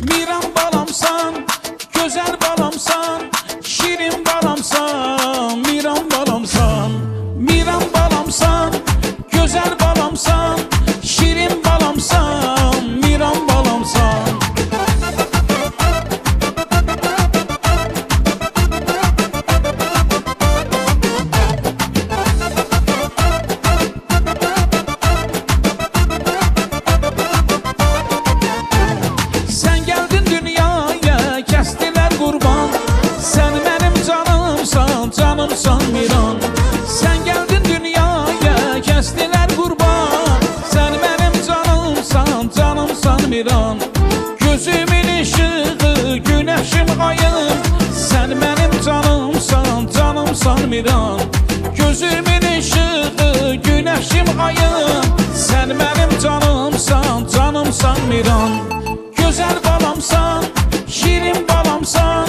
Miran balamsan, güzel balamsan, şirin balamsan, Miran balamsan. Miran balamsan, güzel balamsan, şirin balamsan, Miran balamsan. Sen geldin dünyaya, kestiler kurban. Sen benim canımsan, canımsan Miran. Sen geldin dünyaya, kestiler kurban. Sen benim canımsan, canımsan Miran. Gözümün ışığı, güneşim ayım. Sen benim canımsan, canımsan Miran. Gözümün ışığı, güneşim ayım. Sen benim canımsan, canımsan Miran. Güzel balamsan, şirin balamsan,